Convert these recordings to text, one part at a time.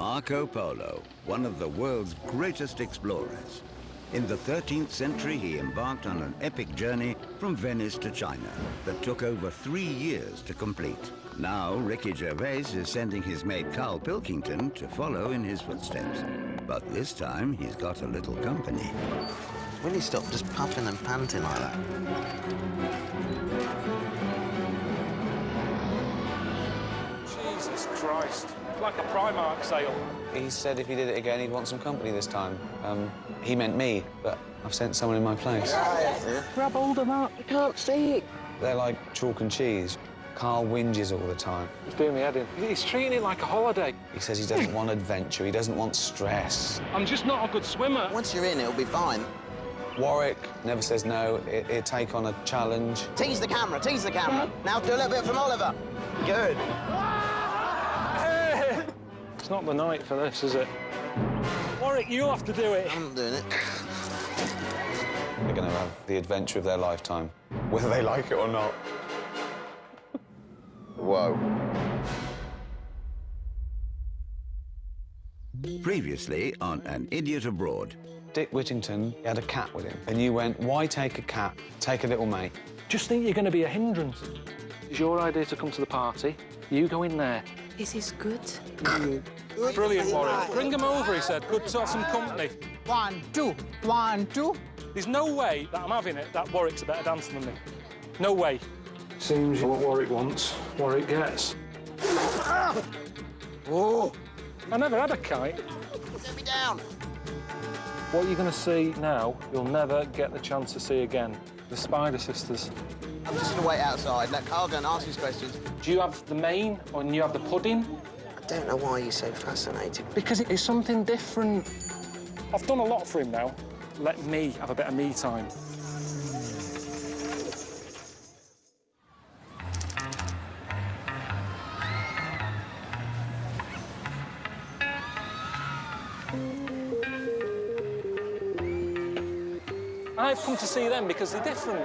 Marco Polo, one of the world's greatest explorers. In the 13th century, he embarked on an epic journey from Venice to China that took over 3 years to complete. Now, Ricky Gervais is sending his mate Carl Pilkington to follow in his footsteps. But this time, he's got a little company. Will you stop just puffing and panting like that? Jesus Christ. It's like a Primark sale. He said if he did it again, he'd want some company this time. He meant me, but I've sent someone in my place. Grab hold of that. I can't see it. They're like chalk and cheese. Carl whinges all the time. He's doing me head in. He's treating it like a holiday. He says he doesn't want adventure, he doesn't want stress. I'm just not a good swimmer. Once you're in, it'll be fine. Warwick never says no. He'll take on a challenge. Tease the camera, tease the camera. Now do a little bit from Oliver. Good. It's not the night for this, is it? Warwick, you'll have to do it. I'm not doing it. They're going to have the adventure of their lifetime, whether they like it or not. Whoa. Previously on An Idiot Abroad. Dick Whittington had a cat with him, and you went, why take a cat? Take a little mate. Just think you're going to be a hindrance. It's your idea to come to the party. You go in there. This is good. Brilliant, Warwick. Bring him over, he said. Good to have some company. 1, 2, 1, 2. There's no way that I'm having it that Warwick's a better dancer than me. No way. Seems what Warwick wants, Warwick gets. Oh! I never had a kite. Get me down. What you're going to see now, you'll never get the chance to see again. The Spider Sisters. I'm just going to wait outside, let Carl go and ask his questions. Do you have the main, or do you have the pudding? I don't know why you're so fascinated. Because it is something different. I've done a lot for him now. Let me have a bit of me time. I've come to see them because they're different.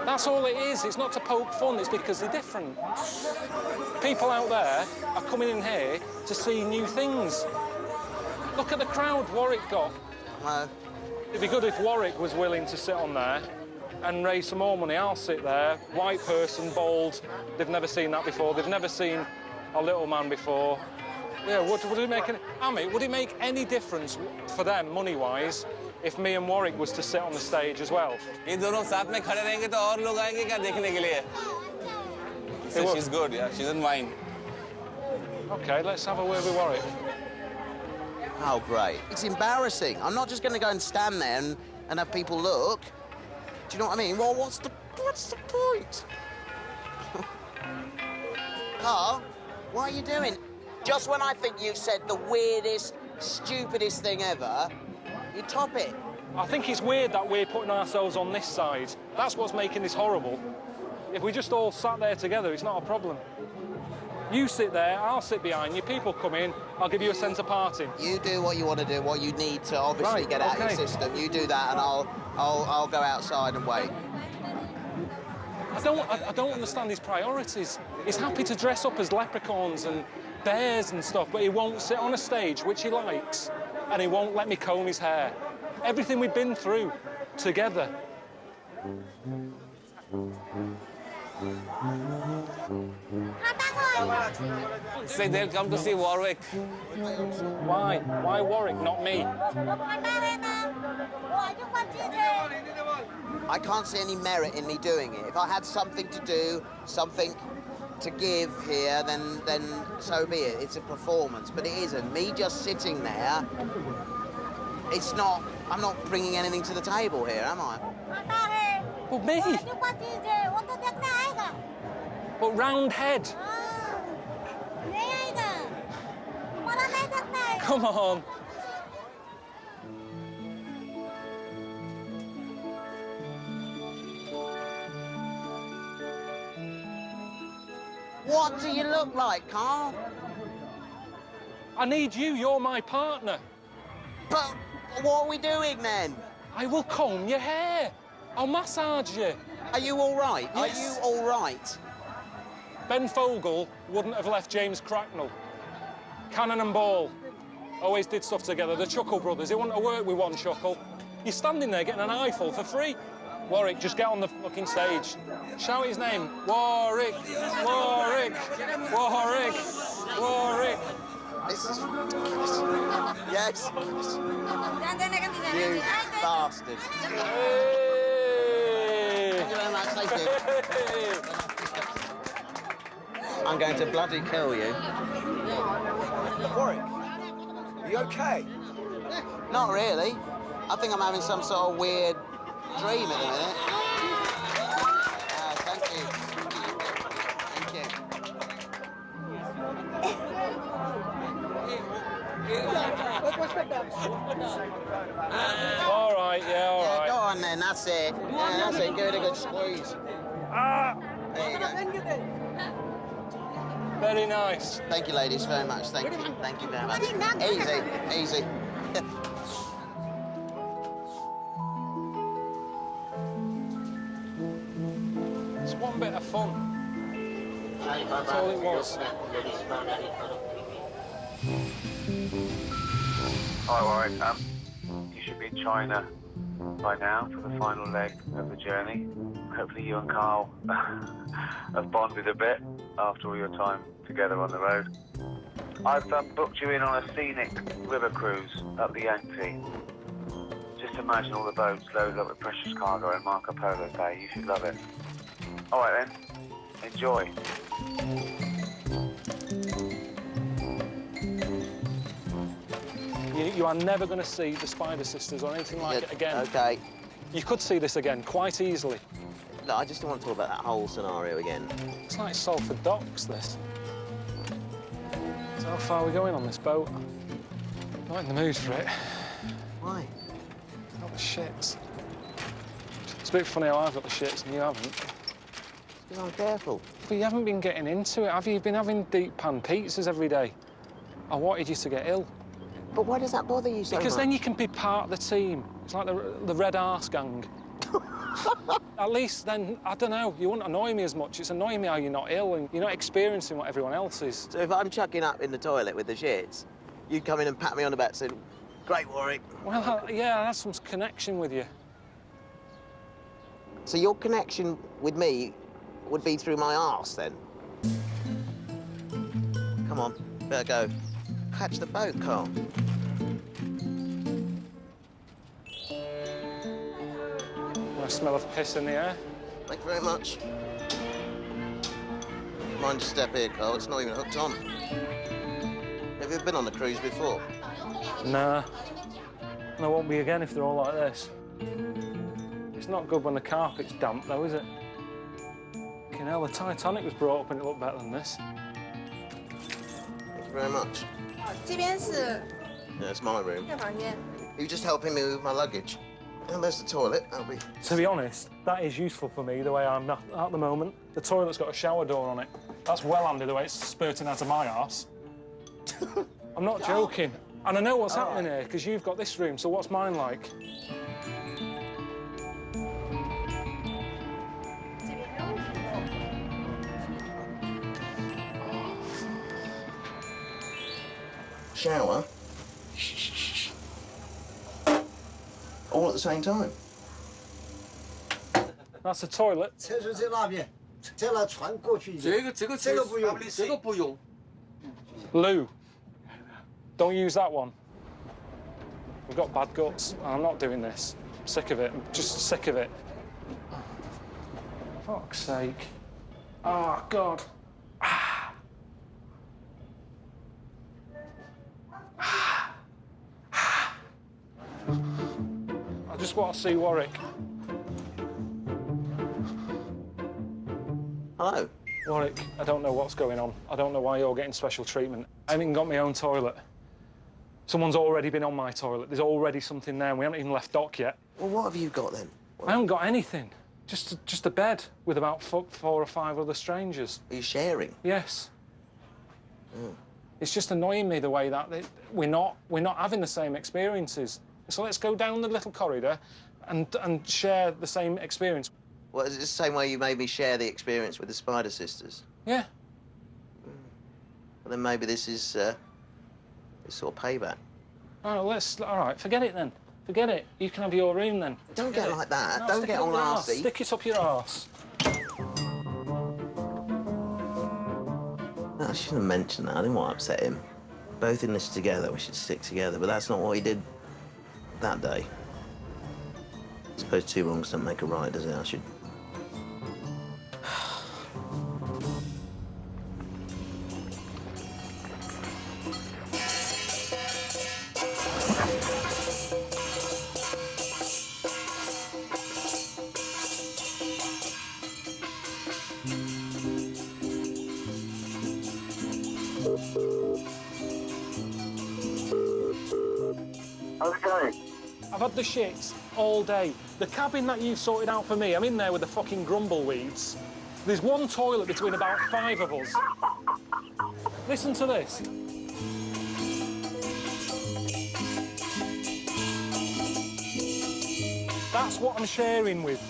That's all it is. It's not to poke fun, it's because they're different. People out there are coming in here to see new things. Look at the crowd Warwick got. It'd be good if Warwick was willing to sit on there and raise some more money. I'll sit there, white person, bald. They've never seen that before. They've never seen a little man before. Yeah, would it make any... Ami, would it make any difference for them, money-wise, if me and Warwick was to sit on the stage as well? So she's good, yeah? She doesn't mind. OK, let's have a word with Warwick. Oh, great. It's embarrassing. I'm not just going to go and stand there and have people look. Do you know what I mean? Well, what's the point? Carl, what are you doing? Just when I think you've said the weirdest, stupidest thing ever, you top it. I think it's weird that we're putting ourselves on this side. That's what's making this horrible. If we just all sat there together, it's not a problem. You sit there, I'll sit behind you, people come in, I'll give you a sense of parting. You do what you want to do, what you need to obviously get out of your system. You do that and I'll go outside and wait. I don't understand his priorities. He's happy to dress up as leprechauns and bears and stuff, but he won't sit on a stage, which he likes, and he won't let me comb his hair. Everything we've been through together. Say they'll come to see Warwick. Why? Why Warwick, not me? I can't see any merit in me doing it. If I had something to do, something to give here, then so be it. It's a performance, but it isn't. Me just sitting there, it's not... I'm not bringing anything to the table here, am I? Well, me? But round head. Come on. What do you look like, Carl? I need you. You're my partner. But what are we doing then? I will comb your hair. I'll massage you. Are you all right? Yes. Are you all right? Ben Fogle wouldn't have left James Cracknell. Cannon and ball. always did stuff together. The Chuckle brothers, they want to work with one Chuckle. You're standing there getting an eyeful for free. Warwick, just get on the fucking stage. Shout his name. Warwick, Warwick, Warwick, Warwick. This is... Yes. You bastard. Hey! Thank you very much, thank you. Hey! I'm going to bloody kill you. Warwick, are you okay? Not really. I think I'm having some sort of weird dream at the minute. Thank you. Thank you. All right, yeah, all right. Go on then, that's it. Yeah, that's it. Give it a good squeeze. There you go. Very nice. Thank you, ladies, very much. Thank you. Thank you very much. Easy, easy. It's one bit of fun. That's all it was. Hi, Warwick. You should be in China by now for the final leg of the journey. Hopefully you and Carl have bonded a bit after all your time together on the road. I've booked you in on a scenic river cruise up the Yangtze. Just imagine all the boats loaded up with precious cargo in Marco Polo Bay. You should love it. All right, then. Enjoy. You are never going to see the Spider Sisters or anything like it again. OK. You could see this again quite easily. No, I just don't want to talk about that whole scenario again. It's like Salford Docks, this. So how far are we going on this boat? Not in the mood for it. Why? Got the shits. It's a bit funny how I've got the shits and you haven't. Because I'm careful. But you haven't been getting into it, have you? You've been having deep pan pizzas every day. I wanted you to get ill. But why does that bother you so much? Because then you can be part of the team. It's like the Red Arse Gang. At least then, I don't know, you wouldn't annoy me as much. It's annoying me how you're not ill and you're not experiencing what everyone else is. So if I'm chucking up in the toilet with the shits, you'd come in and pat me on the back saying, "Great, Warwick." Well, yeah, that's some connection with you. So your connection with me would be through my arse, then? Come on, better go. Catch the boat, Carl. I smell of piss in the air. Thank you very much. Mind your step here, Carl. It's not even hooked on. Have you ever been on a cruise before? Nah. And I won't be again if they're all like this. It's not good when the carpet's damp, though, is it? Fucking hell, the Titanic was brought up and it looked better than this. Thank you very much. 这边是 Yeah, it's my room. 这房间。 You just helping me with my luggage. And there's the toilet. That'll be... To be honest, that is useful for me, the way I'm at the moment. The toilet's got a shower door on it. That's well handy, the way it's spurting out of my arse. I'm not joking. And I know what's happening here, because you've got this room, so what's mine like? Shower? All at the same time? That's the toilet. 厕所在那边，再拿船过去。这个不用，这个不用。 Lou, don't use that one. We've got bad guts, and I'm not doing this. I'm sick of it. I'm just sick of it. Fuck's sake. Oh, God. I just want to see Warwick. Hello. Warwick, I don't know what's going on. I don't know why you're getting special treatment. I haven't even got my own toilet. Someone's already been on my toilet. There's already something there, and we haven't even left dock yet. Well, what have you got, then? I haven't got anything. Just a bed with about 4 or 5 other strangers. Are you sharing? Yes. Mm. It's just annoying me the way that we're not having the same experiences. So let's go down the little corridor and share the same experience. Well, is it the same way you made me share the experience with the Spider Sisters? Yeah. Well, then maybe this is It's sort of payback. All right, forget it then. Forget it. You can have your room then. Don't get like that. No, Don't get all arsey. Stick it up your arse. No, I shouldn't have mentioned that. I didn't want to upset him. Both in this together, we should stick together, but that's not what he did that day. I suppose two wrongs don't make a right, does it? I should... How's it going? I've had the shits all day. The cabin that you've sorted out for me, I'm in there with the fucking grumbleweeds. There's one toilet between about 5 of us. Listen to this. That's what I'm sharing with.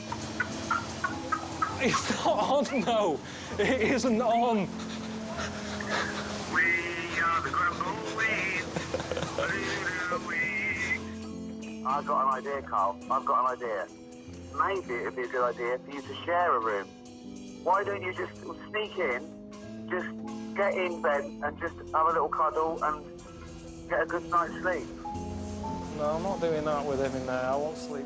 It's not on, no. It isn't on. We are the grumbleweeds. I've got an idea, Carl. I've got an idea. Maybe it'd be a good idea for you to share a room. Why don't you just sneak in, just get in bed and just have a little cuddle and get a good night's sleep? No, I'm not doing that with him in there. I won't sleep.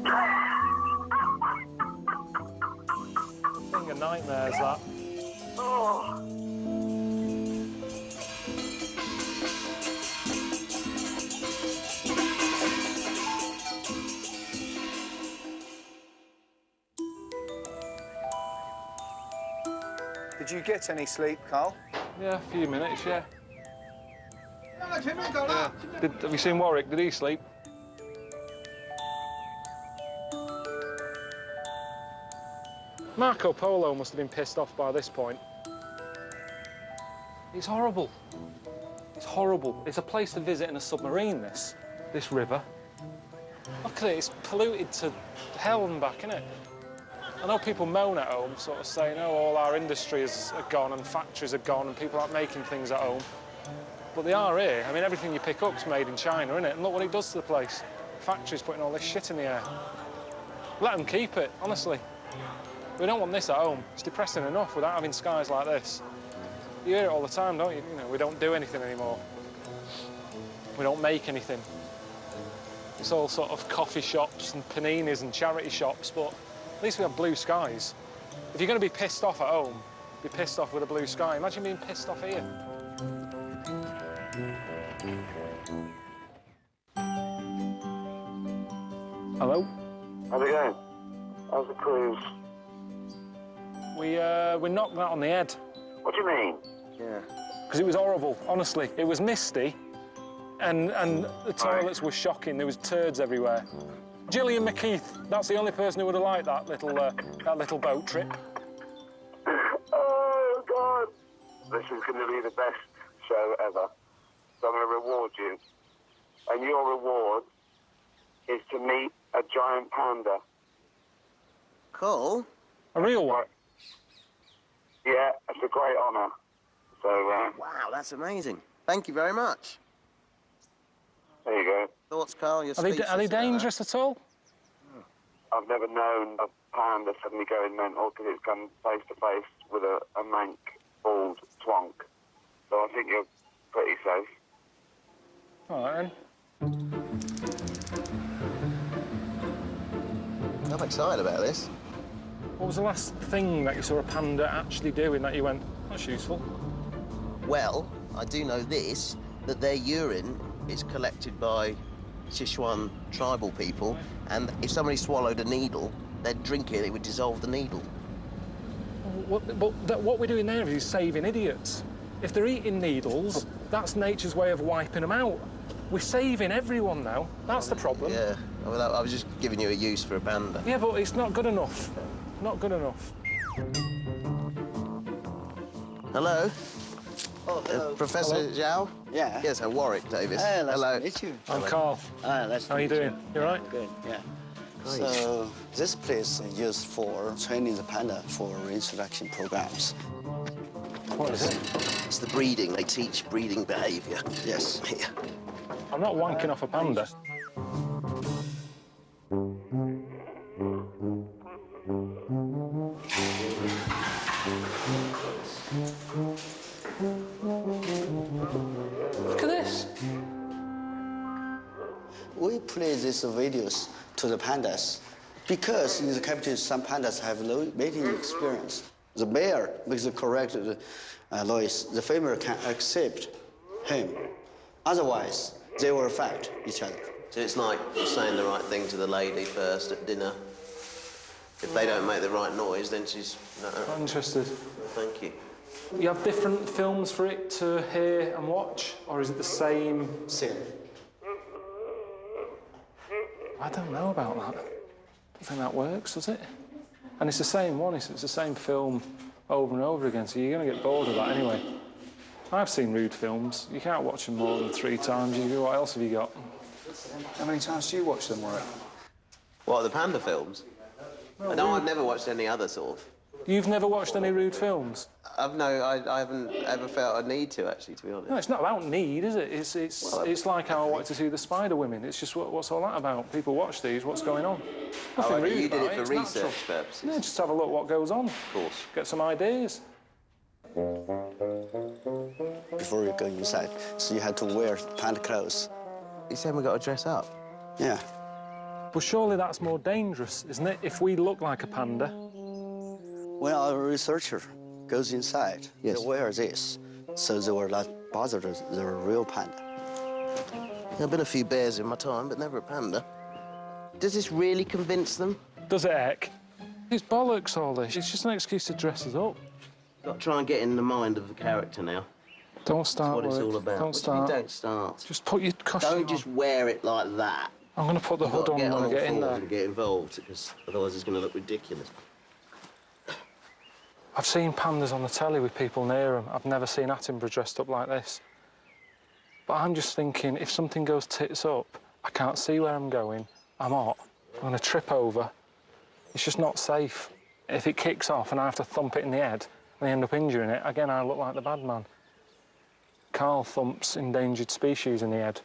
Thing of nightmares, that. Oh. Did you get any sleep, Carl? Yeah, a few minutes, yeah. Have you seen Warwick? Did he sleep? Marco Polo must have been pissed off by this point. It's horrible. It's horrible. It's a place to visit in a submarine, this river. Look at it, it's polluted to hell and back, isn't it? I know people moan at home, sort of saying, oh, all our industries are gone and factories are gone and people aren't making things at home. But they are here. I mean, everything you pick up's made in China, isn't it? And look what it does to the place. Factories putting all this shit in the air. Let them keep it, honestly. We don't want this at home. It's depressing enough without having skies like this. You hear it all the time, don't you? You know, we don't do anything anymore. We don't make anything. It's all sort of coffee shops and paninis and charity shops, but at least we have blue skies. If you're going to be pissed off at home, be pissed off with a blue sky. Imagine being pissed off here. Hello? How's it going? How's the cruise? We knocked that on the head. What do you mean? Yeah. Because it was horrible, honestly. It was misty, and the toilets were shocking. There was turds everywhere. Gillian McKeith, that's the only person who would have liked that little boat trip. Oh, God. This is going to be the best show ever. So I'm going to reward you. And your reward is to meet a giant panda. Cool. A real one? Yeah, it's a great honour. So, Wow, that's amazing. Thank you very much. there you go. Thoughts, Carl? You're Are they speechless about dangerous at all? I've never known a panda suddenly going mental because it's come face to face with a mank, bald twonk. So I think you're pretty safe. All right, then. I'm excited about this. What was the last thing that you saw a panda actually doing that you went, that's useful? Well, I do know this, that their urine is collected by Sichuan tribal people, and if somebody swallowed a needle, they'd drink it, it would dissolve the needle. What we're doing there is saving idiots. If they're eating needles, that's nature's way of wiping them out. We're saving everyone now. That's the problem. Yeah, well, I was just giving you a use for a panda. Yeah, but it's not good enough. Not good enough. Hello? Oh, hello. Professor Zhao? Yeah. Yes, Warwick Davis. Hey, nice Hello. to meet you. I'm Carl. Nice How are you doing? You all right? Good, yeah. Great. So this place is used for training the panda for reintroduction programs. What is it? It's the breeding. They teach breeding behaviour. Yes. Here. I'm not wanking off a panda. Look at this. We play these videos to the pandas because in the captivity, some pandas have low mating experience. The male makes the correct noise. The female can accept him. Otherwise, they will fight each other. So it's like saying the right thing to the lady first at dinner. If they don't make the right noise, then she's... No. Not interested. Thank you. You have different films for it to hear and watch, or is it the same? Same. I don't know about that. I don't think that works, does it? And it's the same one, it's the same film over and over again, so you're going to get bored of that anyway. I've seen rude films. You can't watch them more than 3 times. What else have you got? How many times do you watch them, Warwick? What, the panda films? Well, No, I've never watched any other sort of... You've never watched any rude films? I haven't ever felt a need to, actually, to be honest. No, it's not about need, is it? It's like how I wanted to see the Spider Women. It's just what's all that about? People watch these, what's going on? Nothing rude you did about it for it's research natural. purposes? Yeah, just have a look what goes on. Of course. Get some ideas. Before you go inside, so you have to wear panda clothes. You said we got to dress up? Yeah. But surely that's more dangerous, isn't it? If we look like a panda. When our researcher goes inside, Yes. they wear this, so they will not bother the real panda. There have been a few bears in my time, but never a panda. Does this really convince them? Does it, Eck? It's bollocks, all this. It's just an excuse to dress us up. Got to try and get in the mind of the character now. Don't start, That's what it's Warwick. all about. Don't What do you start. mean don't start. Just put your costume Don't just on. wear it like that. I'm going to put the You've hood got on to when I all get in fours there. and get involved, because otherwise it's going to look ridiculous. I've seen pandas on the telly with people near them. I've never seen Attenborough dressed up like this. But I'm just thinking, if something goes tits up, I can't see where I'm going. I'm hot. I'm going to trip over. It's just not safe. If it kicks off and I have to thump it in the head and I end up injuring it, again, I look like the bad man. Carl thumps endangered species in the head.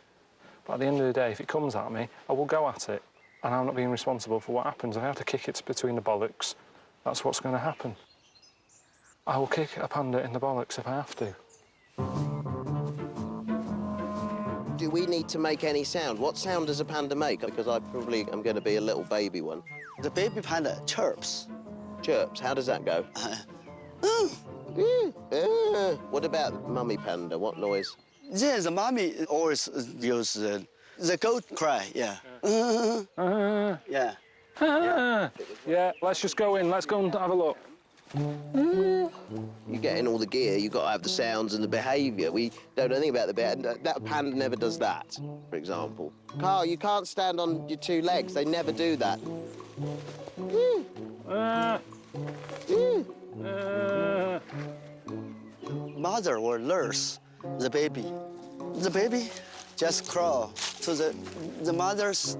But at the end of the day, if it comes at me, I will go at it. And I'm not being responsible for what happens. If I have to kick it between the bollocks, that's what's going to happen. I will kick a panda in the bollocks if I have to. Do we need to make any sound? What sound does a panda make? Because I probably am going to be a little baby one. The baby panda chirps. Chirps, how does that go? What about the mummy panda? What noise? Then the mommy always use the goat cry, yeah. Yeah. Yeah, let's just go in. Let's go and have a look. You get in all the gear, you've got to have the sounds and the behaviour. We don't know anything about the behaviour. That panda never does that, for example. Carl, you can't stand on your 2 legs. They never do that. Mother will nurse the baby. The baby just crawl to the mother's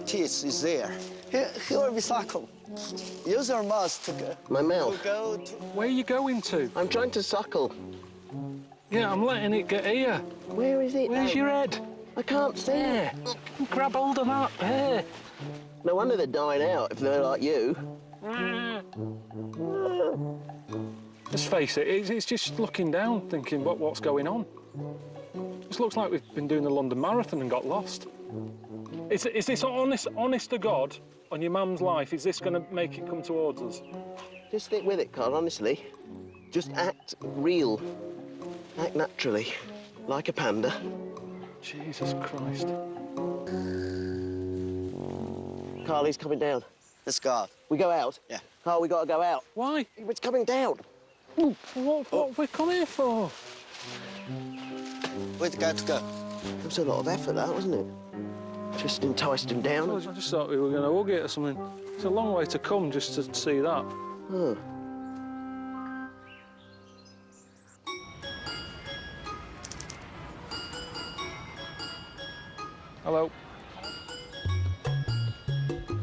teeth is there. He will be suckle. Use your mouth to go. My mouth? To go to... Where are you going to? I'm trying to suckle. Yeah, I'm letting it get here. Where is it? Where's your head? I can't see it. There. Grab hold of that. There. No wonder they're dying out if they're like you. Let's face it, it's just looking down, thinking, what's going on? This looks like we've been doing the London Marathon and got lost. Is this honest to God, on your mum's life, is this going to make it come towards us? Just stick with it, Carl, honestly. Just act real. Act naturally. Like a panda. Jesus Christ. Carl, he's coming down. Let's go. We go out? Yeah. Carl, we got to go out. Why? It's coming down. What we come here for? Where's the guy to go? It was a lot of effort, that, wasn't it? Just enticed him down. I just thought we were going to hug it or something. It's a long way to come just to see that. Huh. Hello.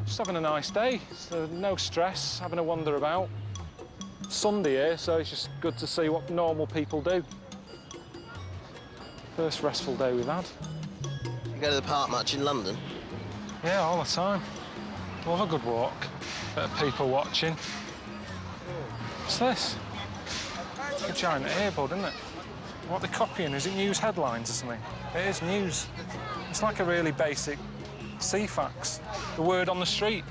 Just having a nice day. So no stress, having a wander about. Sunday here, so it's just good to see what normal people do. First restful day we've had. You go to the park much in London? Yeah, all the time. Love a good walk. Bit of people watching. What's this? It's like a giant earbud, isn't it? What they're copying, is it news headlines or something? It is news. It's like a really basic CFAX. The word on the street.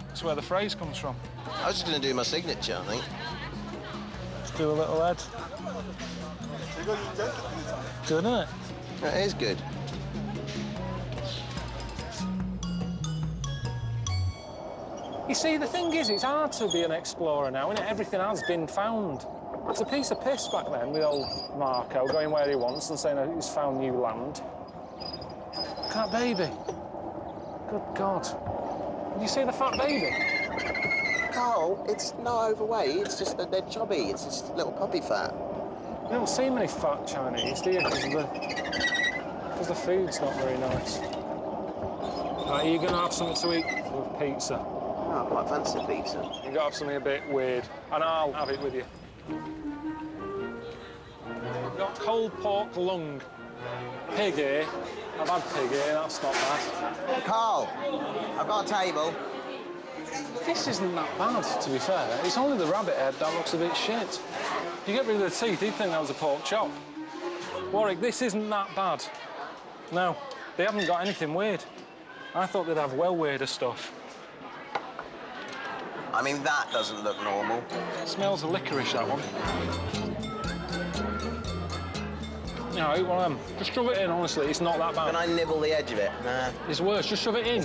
That's where the phrase comes from. I was just going to do my signature, I think. Let's do a little head. Good, isn't it? That is good. You see, the thing is, it's hard to be an explorer now, isn't it? Everything has been found. It's a piece of piss back then with old Marco going where he wants and saying that he's found new land. Look at that baby. Good God. Did you see the fat baby? Carl, it's not overweight, it's just that they're chubby. It's just little puppy fat. You don't see many fat Chinese, do you? Because the food's not very nice. Right, are you going to have something to eat with pizza? Oh, I quite fancy pizza. You've got to have something a bit weird, and I'll have it with you. I've got cold pork lung. Pig here. I've had pig here, that's not bad. Carl, I've got a table. This isn't that bad, to be fair. It's only the rabbit head that looks a bit shit. If you get rid of the teeth, you'd think that was a pork chop. Warwick, this isn't that bad. No, they haven't got anything weird. I thought they'd have well weirder stuff. I mean, that doesn't look normal. It smells of licorice, that one. No, eat one of them. Just shove it in, honestly, it's not that bad. Can I nibble the edge of it? Nah. It's worse, just shove it in.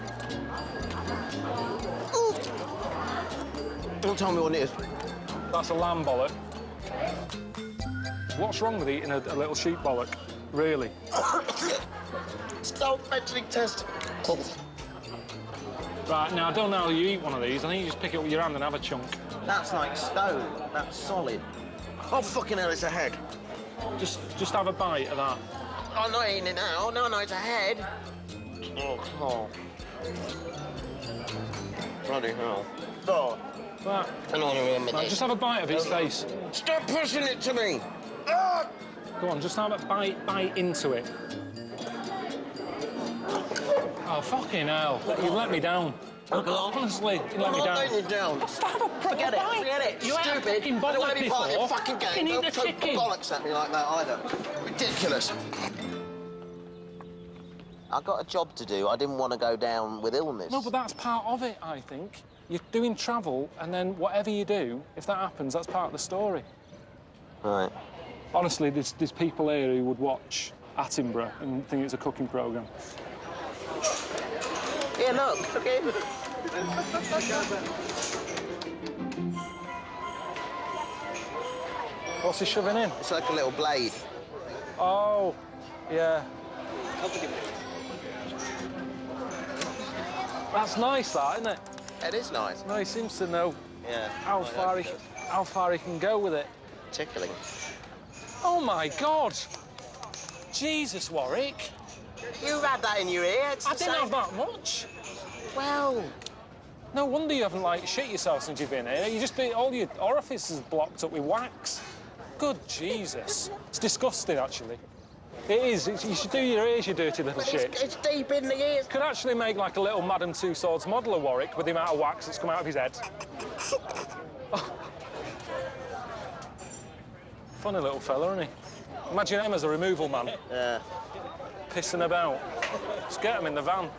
Ooh. Don't tell me what it is. That's a lamb bollock. What's wrong with eating a little sheep bollock? Really? Stop mentioning testicles. Right, now, I don't know how you eat one of these. I think you just pick it with your hand and have a chunk. That's like stone. That's solid. Oh, fucking hell, it's a head. Just have a bite of that. I'm not eating it now. No, it's a head. Oh. Bloody hell. Oh. Right. I don't want to remember Right, this. just have a bite of his face. Stop pushing it to me. Ah! Go on, just have a bite into it. Oh, fucking hell. You've let me down. Honestly, you let me down. I'm not letting you down. Just have a proper Forget it. bite. Forget it. You had a Stupid. fucking I don't want to be part of your before. fucking game. You need Don't the throw chicken. bollocks at me like that either. Ridiculous. I got a job to do. I didn't want to go down with illness. No, but that's part of it, I think. You're doing travel, and then whatever you do, if that happens, that's part of the story. Right. Honestly, there's people here who would watch Attenborough and think it's a cooking programme. Here, look. Look here. What's he shoving in? It's like a little blade. Oh, yeah. That's nice, that, isn't it? It is nice. No, he seems to know Yeah. how far he can go with it. Tickling. Oh, my God. Jesus, Warwick. You had that in your ear. It's I the didn't same. have that much. Well, No wonder you haven't, like, shit yourself since you've been here. All your orifices blocked up with wax. Good Jesus. It's disgusting, actually. It is. You should do your ears, you dirty little shit. it's deep in the ears. Could actually make, like, a little Madame Tussauds model of Warwick with the amount of wax that's come out of his head. Oh. Funny little fella, isn't he? Imagine him as a removal man. Yeah. Pissing about. Just get him in the van.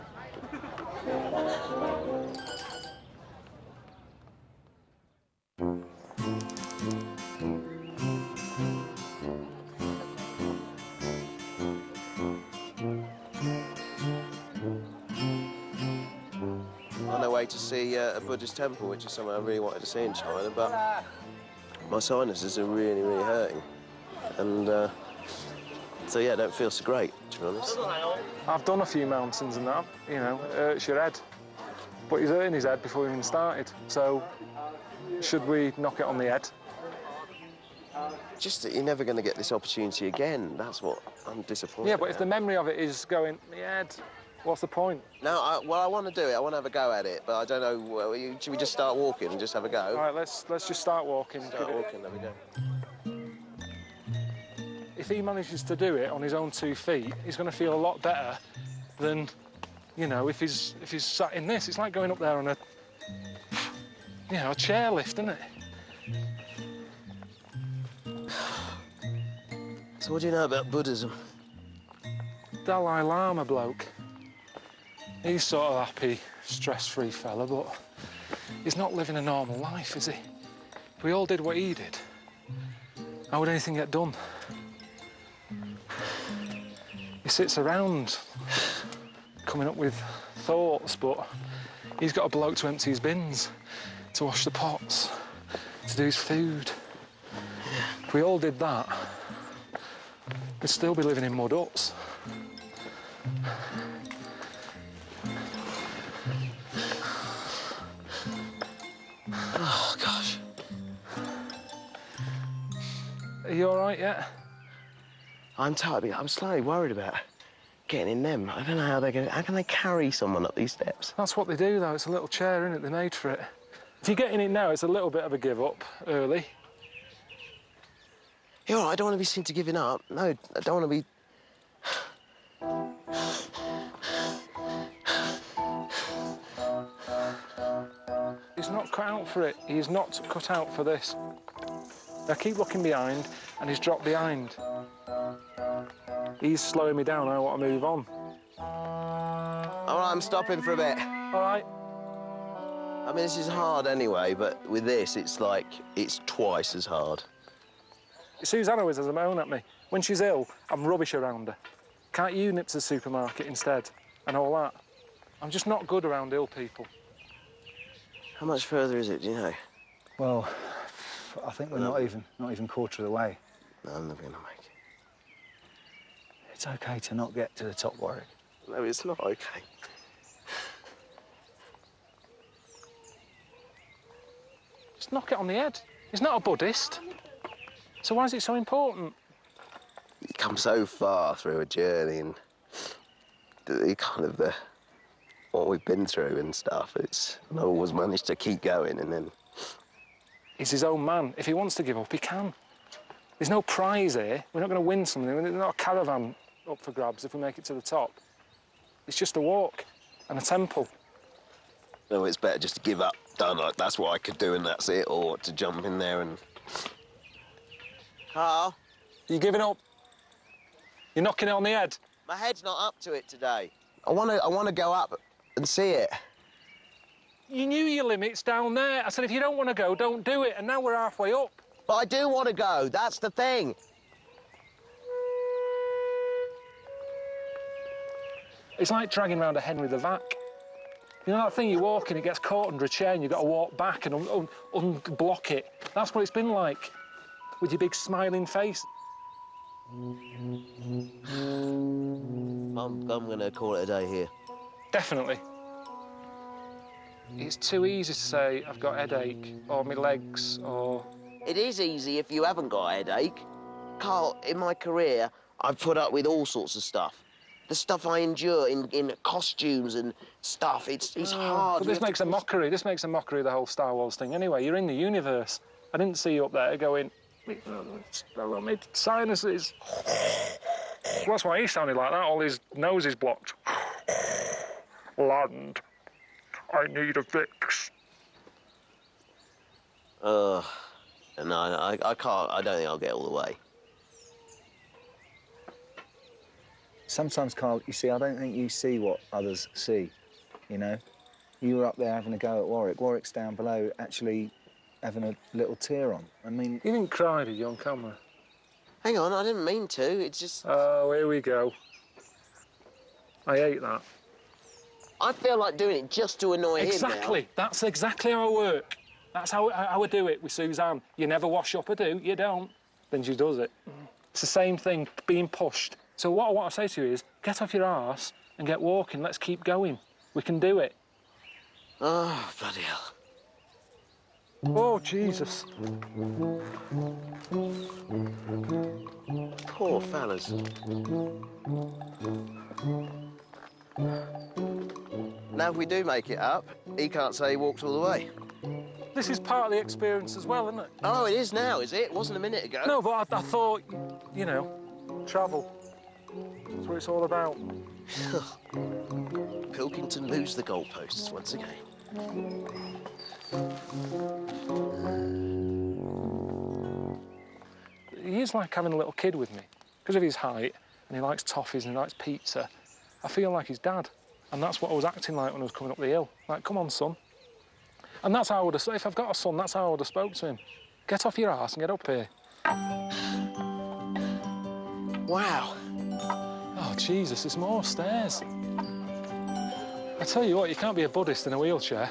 On our way to see a Buddhist temple, which is something I really wanted to see in China, but my sinuses are really, really hurting. And so, yeah, I don't feel so great, to be honest. I've done a few mountains and that, you know, it hurts your head. But he's hurting his head before we even started, so should we knock it on the head? Just that you're never going to get this opportunity again. That's what I'm disappointed Yeah, but if about. the memory of it is going, the head, what's the point? No, I want to do it. I want to have a go at it, but I don't know. Should we just start walking and just have a go? All right, let's just start walking. Start walking, there we go. If he manages to do it on his own 2 feet, he's going to feel a lot better than, you know, if he's sat in this. It's like going up there on a, you know, a chairlift, isn't it? So what do you know about Buddhism? Dalai Lama bloke. He's sort of happy, stress-free fella, but he's not living a normal life, is he? If we all did what he did, how would anything get done? He sits around coming up with thoughts, but he's got a bloke to empty his bins, to wash the pots, to do his food. If we all did that, we'd still be living in mud huts. Oh, gosh. Are you all right yet? I'm tired, but I'm slightly worried about getting in them. I don't know how they're going to... How can they carry someone up these steps? That's what they do, though. It's a little chair, isn't it? They made for it. If you get in it now, it's a little bit of a give-up early. You're all right, I don't want to be seen to giving up. No, I don't want to be... He's not cut out for it. He's not cut out for this. I keep looking behind, and he's dropped behind. He's slowing me down. I want to move on. All right, I'm stopping for a bit. All right. I mean, this is hard anyway, but with this, it's like, it's twice as hard. Susanna always has a moan at me. When she's ill, I'm rubbish around her. Can't you nip to the supermarket instead? And all that. I'm just not good around ill people. How much further is it, do you know? Well, I think we're not even quarter of the way. No, I'm never gonna make it. It's okay to not get to the top, Warwick. No, it's not okay. Just knock it on the head. He's not a Buddhist. So why is it so important? You come so far through a journey and what we've been through and stuff, I've always managed to keep going, and then... He's his own man. If he wants to give up, he can. There's no prize here. We're not going to win something. There's not a caravan up for grabs if we make it to the top. It's just a walk and a temple. No, it's better just to give up. Done. Like, that's what I could do and that's it, or to jump in there and... Carl, You're giving up? You're knocking it on the head? my head's not up to it today. I want to go up and see it. You knew your limits down there. I said, if you don't want to go, don't do it. And now we're halfway up. But I do want to go, that's the thing. It's like dragging around a hen with a vac. You know that thing you walk in, it gets caught under a chair and you've got to walk back and unblock it. That's what it's been like, with your big smiling face. I'm going to call it a day here. Definitely. It's too easy to say, I've got a headache, or my legs, or... It is easy if you haven't got a headache. Carl, in my career, I've put up with all sorts of stuff. The stuff I endure in costumes and stuff, it's hard. But this makes a mockery. This makes a mockery of the whole Star Wars thing. Anyway, you're in the universe. I didn't see you up there going, my sinuses. Well, that's why he sounded like that. All his nose is blocked. Land. I need a fix. No, I can't. I don't think I'll get all the way. Sometimes, Carl, you see, I don't think you see what others see, you know? You were up there having a go at Warwick. Warwick's down below actually having a little tear on. I mean... You didn't cry, did you, on camera? Hang on, I didn't mean to. It's just... Oh, here we go. I hate that. I feel like doing it just to annoy him now. Exactly. That's exactly how I work. That's how I do it with Suzanne. You never wash up, I do. You don't. Then she does it. It's the same thing, being pushed. So what I want to say to you is, get off your arse and get walking. Let's keep going. We can do it. Oh, bloody hell. Oh, Jesus. Poor fellas. Now, if we do make it up, he can't say he walked all the way. This is part of the experience as well, isn't it? Oh, it is now, is it? It wasn't a minute ago. No, but I thought, you know, travel. That's what it's all about. Pilkington lose the goalposts once again. He's like having a little kid with me. Because of his height, and he likes toffees and he likes pizza, I feel like his dad. And that's what I was acting like when I was coming up the hill. Like, come on, son. And that's how I would have, if I've got a son, that's how I would have spoke to him. Get off your ass and get up here. Wow. Oh, Jesus, there's more stairs. I tell you what, you can't be a Buddhist in a wheelchair.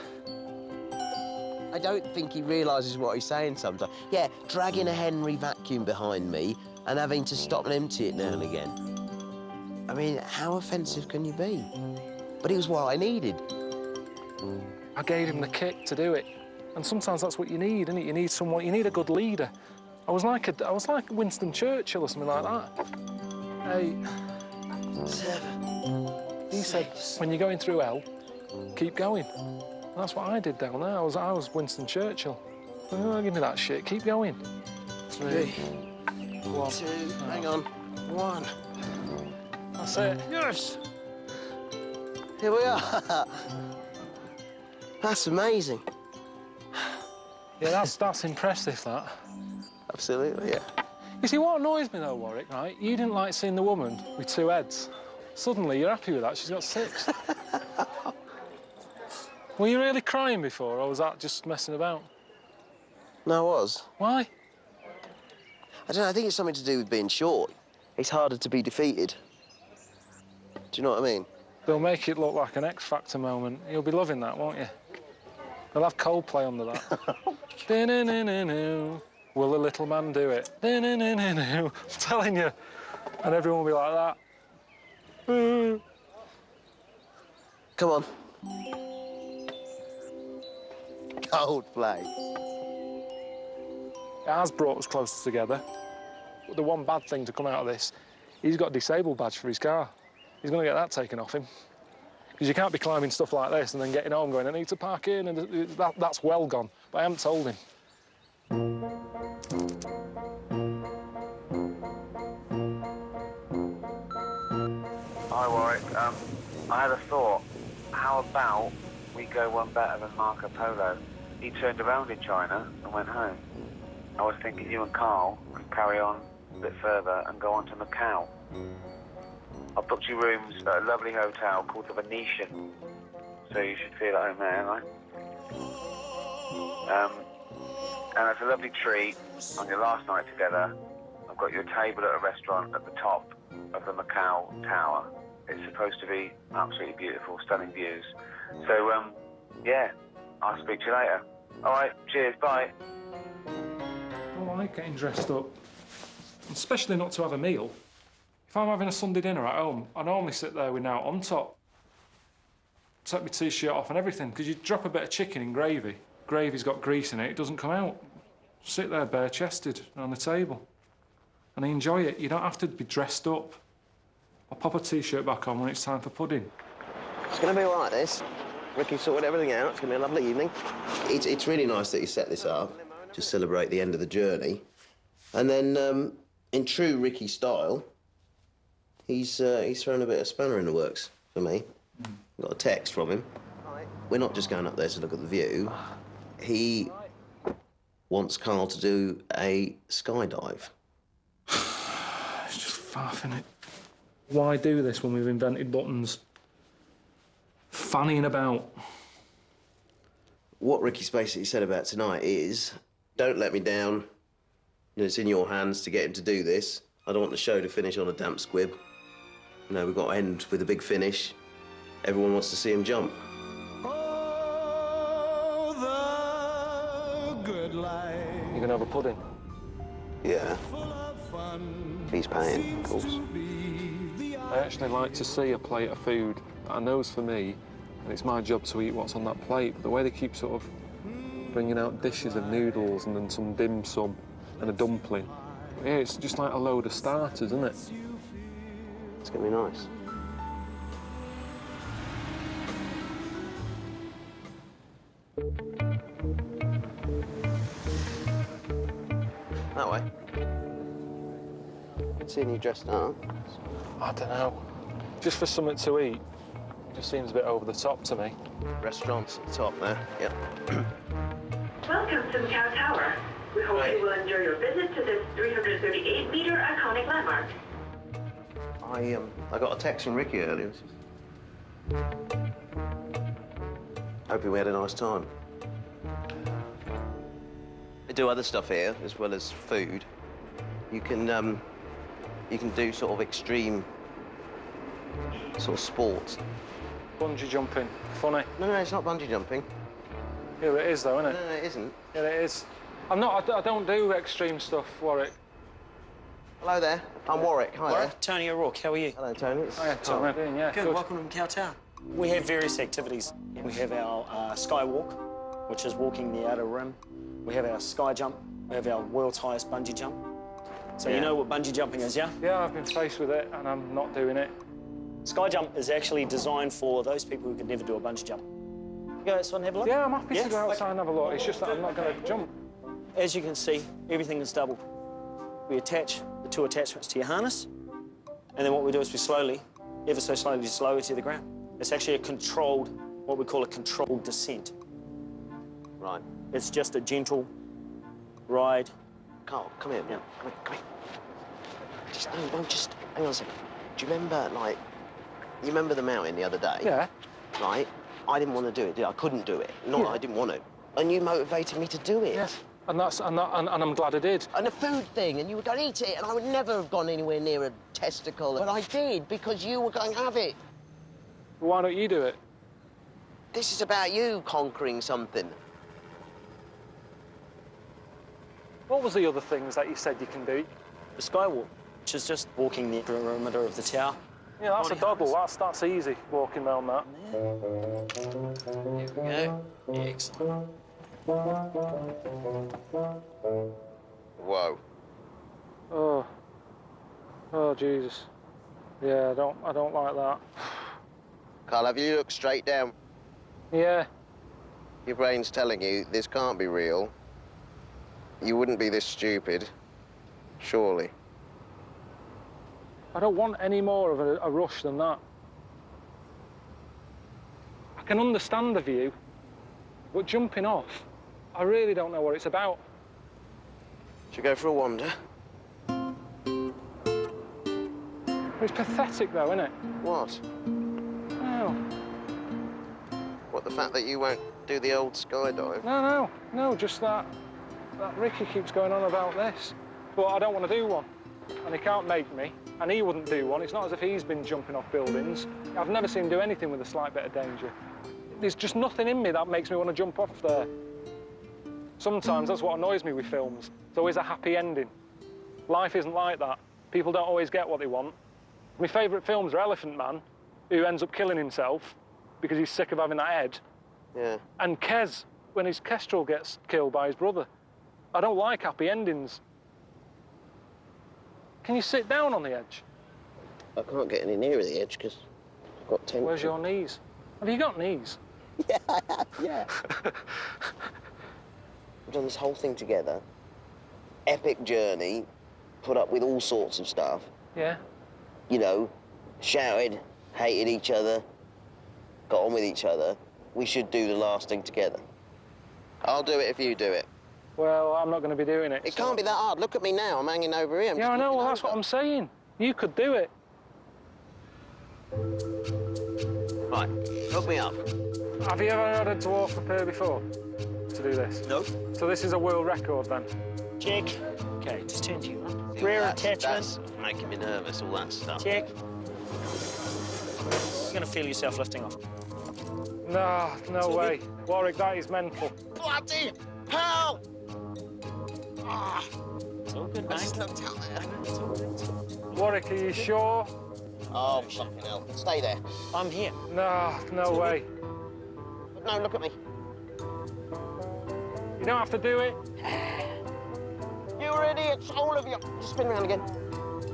I don't think he realises what he's saying sometimes. Yeah, dragging a Henry vacuum behind me and having to stop and empty it now and again. I mean, how offensive can you be? But it was what I needed. I gave him the kick to do it. And sometimes that's what you need, isn't it? You need someone, you need a good leader. I was like Winston Churchill or something like that. 8, 7. He said, when you're going through hell, keep going. And that's what I did down there. I was Winston Churchill. Oh, give me that shit. Keep going. 3, 1. 2. Hang on. 1. That's it. Yes. Here we are. That's amazing. Yeah, that's impressive, that. Absolutely, yeah. You see, what annoys me, though, Warwick, right? You didn't like seeing the woman with 2 heads. Suddenly, you're happy with that. She's got 6. Were you really crying before, or was that just messing about? No, I was. Why? I don't know, I think it's something to do with being short. It's harder to be defeated. Do you know what I mean? They'll make it look like an X Factor moment. You'll be loving that, won't you? They'll have Coldplay under that. Will the little man do it? I'm telling you. And everyone will be like that. Come on. Coldplay. It has brought us closer together. But the one bad thing to come out of this, he's got a disabled badge for his car. He's going to get that taken off him. Because you can't be climbing stuff like this and then getting home going, I need to park in, and that's well gone. But I haven't told him. Hi, Warwick. I had a thought. How about we go one better than Marco Polo? He turned around in China and went home. I was thinking you and Carl could carry on a bit further and go on to Macau. I've booked you rooms at a lovely hotel called the Venetian, so you should feel at home there, right? And it's a lovely treat on your last night together. I've got you a table at a restaurant at the top of the Macau Tower. It's supposed to be absolutely beautiful, stunning views. So, yeah, I'll speak to you later. All right, cheers, bye. I like getting dressed up, especially not to have a meal. If I'm having a Sunday dinner at home, I normally sit there with now on top, take my T-shirt off and everything, because you drop a bit of chicken in gravy. Gravy's got grease in it, it doesn't come out. Sit there bare-chested on the table. And I enjoy it. You don't have to be dressed up. I'll pop a T-shirt back on when it's time for pudding. It's going to be all right, this. Ricky sorted everything out. It's going to be a lovely evening. It's really nice that you set this up to celebrate the end of the journey. And then, in true Ricky style, he's thrown a bit of spanner in the works for me. Got a text from him. We're not just going up there to look at the view. He wants Carl to do a skydive. It's just faffing it. Why do this when we've invented buttons? Fanning about. What Ricky's basically said about tonight is, don't let me down. It's in your hands to get him to do this. I don't want the show to finish on a damp squib. You know, we've got to end with a big finish. Everyone wants to see him jump. You're gonna have a pudding? Yeah. He's paying, of course. I actually like to see a plate of food that I know's for me, and it's my job to eat what's on that plate. But the way they keep sort of bringing out dishes of noodles and then some dim sum and a dumpling, yeah, it's just like a load of starters, isn't it? It's gonna be nice. That way. Seeing you dressed up. I don't know. Just for something to eat, just seems a bit over the top to me. Restaurants at the top there, yep. Welcome to Macau Tower. We hope you will enjoy your visit to this 338-meter iconic landmark. I got a text from Ricky earlier. Hoping we had a nice time. They do other stuff here as well as food. You can do sort of extreme sort of sports. Bungee jumping, funny. No, it's not bungee jumping. Yeah, it is though, isn't it? No, it isn't. Yeah, it is. I don't do extreme stuff, Warwick. Hello there. I'm Warwick. Hi Warwick, there. Tony O'Rourke, how are you? Hello, Tony. Hiya, Tony. Yeah, good. Welcome to Macau Tower. We have various activities. We have our Skywalk, which is walking the outer rim. We have our sky jump. We have our world's highest bungee jump. So you know what bungee jumping is, yeah? Yeah, I've been faced with it, and I'm not doing it. Sky jump is actually designed for those people who could never do a bungee jump. You guys want to have a look? Yeah, I'm happy to go outside and have a look. It's just that I'm not going to jump. As you can see, everything is doubled. We attach the two attachments to your harness, and then what we do is we slowly, ever so slowly, just lower it to the ground. It's actually a controlled, what we call a controlled descent. Right. It's just a gentle ride. Carl, come here. Yeah. Come here. Just, just hang on a second. Do you remember, like, you remember the mountain the other day? Yeah. Right? I didn't want to do it, did I? I couldn't do it. Not that I didn't want to. And you motivated me to do it. Yes. And I'm glad I did. And the food thing, and you were going to eat it, and I would never have gone anywhere near a testicle. But I did, because you were going to have it. Why don't you do it? This is about you conquering something. What was the other things that you said you can do? The Skywalk, which is just walking the perimeter of the tower. Yeah, that's a doddle. That's easy, walking around that. Here we go. Excellent. Whoa. Oh, Jesus. Yeah, I don't like that. Carl, have you looked straight down? Yeah. Your brain's telling you this can't be real. You wouldn't be this stupid, surely. I don't want any more of a rush than that. I can understand the view, but jumping off, I really don't know what it's about. Should we go for a wander? It's pathetic, though, isn't it? What? Oh. What, the fact that you won't do the old skydive? No, just that Ricky keeps going on about this. But I don't want to do one, and he can't make me, and he wouldn't do one. It's not as if he's been jumping off buildings. I've never seen him do anything with a slight bit of danger. There's just nothing in me that makes me want to jump off there. Sometimes that's what annoys me with films. It's always a happy ending. Life isn't like that. People don't always get what they want. My favourite films are Elephant Man, who ends up killing himself because he's sick of having that head. Yeah. And Kes, when his kestrel gets killed by his brother. I don't like happy endings. Can you sit down on the edge? I can't get any nearer the edge because I've got tension. Where's your knees? Have you got knees? Yeah, I have, yeah. We've done this whole thing together. Epic journey, put up with all sorts of stuff. Yeah. You know, shouted, hated each other, got on with each other. We should do the last thing together. I'll do it if you do it. Well, I'm not going to be doing it. It can't be that hard. Look at me now. I'm hanging over here. Yeah, I know. Well, that's what I'm saying. You could do it. Right, hook me up. Have you ever had a dwarf up here before to do this? No. So this is a world record, then? Check. OK, just turn to you. See, Rear that's attachment. making me nervous, all that stuff. Check. You're going to feel yourself lifting off. No way. Warwick, that is mental. Bloody hell! It's all good, mate. I just looked out there. Warwick, are you sure? Oh, fucking hell. Stay there. I'm here. No way. No, look at me. You don't have to do it. You're idiots, all of you. Just spin around again.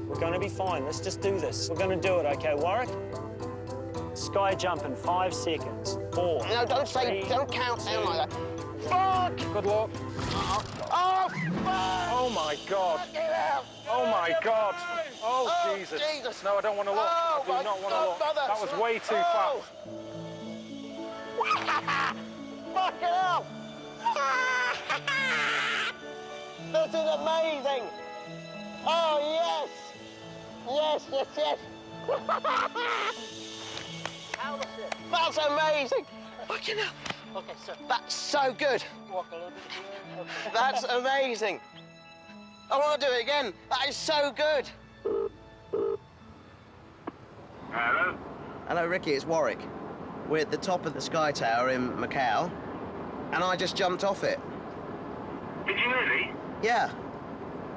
We're going to be fine. Let's just do this. We're going to do it, OK, Warwick? Sky jump in 5 seconds. 4. No, don't say, don't count down like that. Fuck! Good luck. Oh, fuck! Oh, my God. Fuck it out. Oh, my God. Oh, Jesus. No, I don't want to look. I do not want to look. That was way too fast. Fucking hell! This is amazing! Oh, yes! Yes, yes, yes! That's amazing! Fucking hell! Okay, sir. That's so good! Walk a little bit. That's amazing! I want to do it again. That is so good! Hello? Hello, Ricky, it's Warwick. We're at the top of the Sky Tower in Macau, and I just jumped off it. Did you really? Yeah.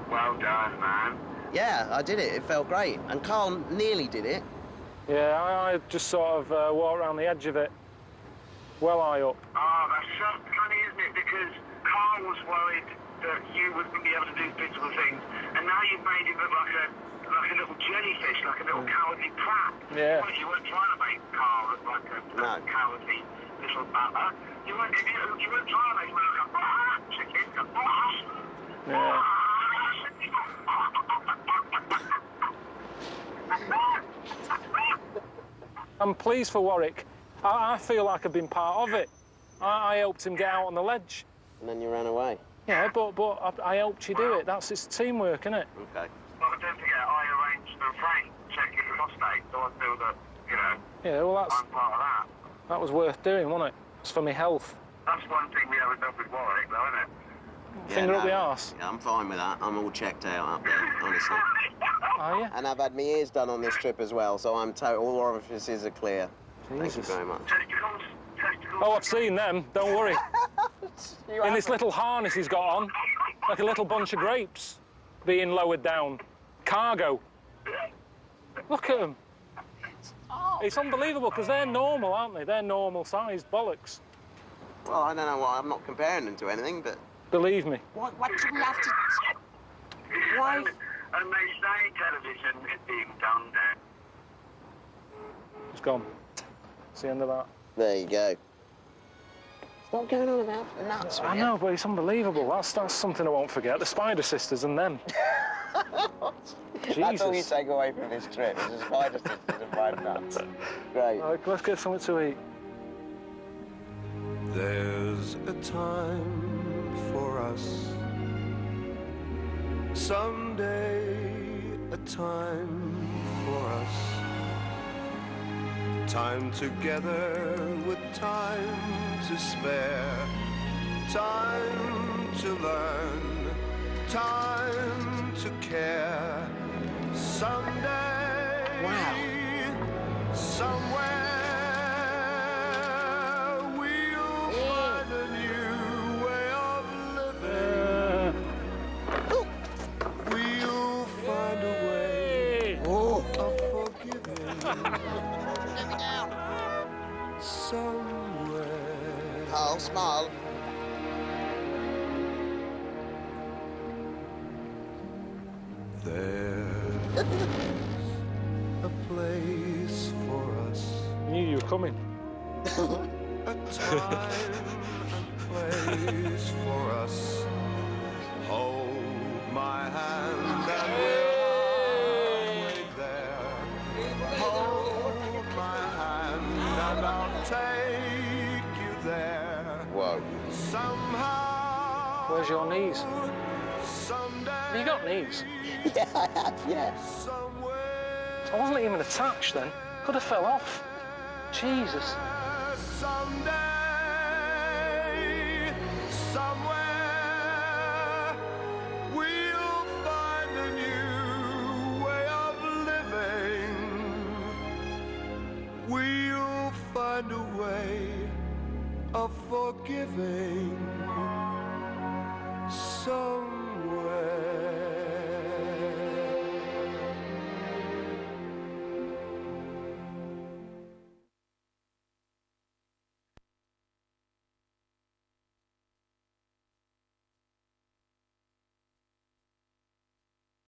Well done, man. Yeah, I did it. It felt great. And Carl nearly did it. Yeah, I just sort of walked around the edge of it. Well high up. Oh, that's so funny, isn't it? Because Carl was worried that you wouldn't be able to do physical things, and now you've made him look like a little jellyfish, like a little cowardly prat. Yeah. You weren't trying to make Carl look like a cowardly little butler. You weren't trying to make him look like a chicken. Yeah. I'm pleased for Warwick. I feel like I've been part of it. I helped him get out on the ledge. And then you ran away. Yeah, but I helped you do it. It's teamwork, isn't it? Okay. Well, don't forget, I arranged the freight checking the prostate, so I feel that, you know, Yeah, well, I'm part of that. that was worth doing, wasn't it? It's for my health. That's one thing we haven't done with Warwick, though, isn't it? Finger up the arse. Yeah, I'm fine with that. I'm all checked out up there, honestly. Are you? And I've had my ears done on this trip as well, so I'm total. All orifices are clear. Jesus. Thank you very much. Testicles? Oh, I've seen them. Don't worry. In this little harness he's got on, like a little bunch of grapes being lowered down. Cargo. Look at them. It's unbelievable, because they're normal, aren't they? They're normal-sized bollocks. Well, I don't know why. I'm not comparing them to anything, but... Believe me. What do we have to... Why? And they say television is being done there. It's gone. It's the end of that. There you go. Stop going on about nuts, I know, but it's unbelievable. That's something I won't forget. The Spider Sisters and them. That's all you take away from this trip, is the Spider Sisters and fried nuts. Great. All right, let's get something to eat. There's a time for us, someday a time for us, time together with time to spare, time to learn, time to care, someday, somewhere. Carl, smile. There's a place for us. Knew you were coming. A time and place for us. Hold my hand and we're halfway there. Hold my hand and I'll take you there. Whoa. Somehow. Where's your knees? Have you got knees? Yeah, I have, yeah. I wasn't even attached then. Could have fell off. Jesus. Someday, somewhere, we'll find a new way of living. We'll find a way of forgiving.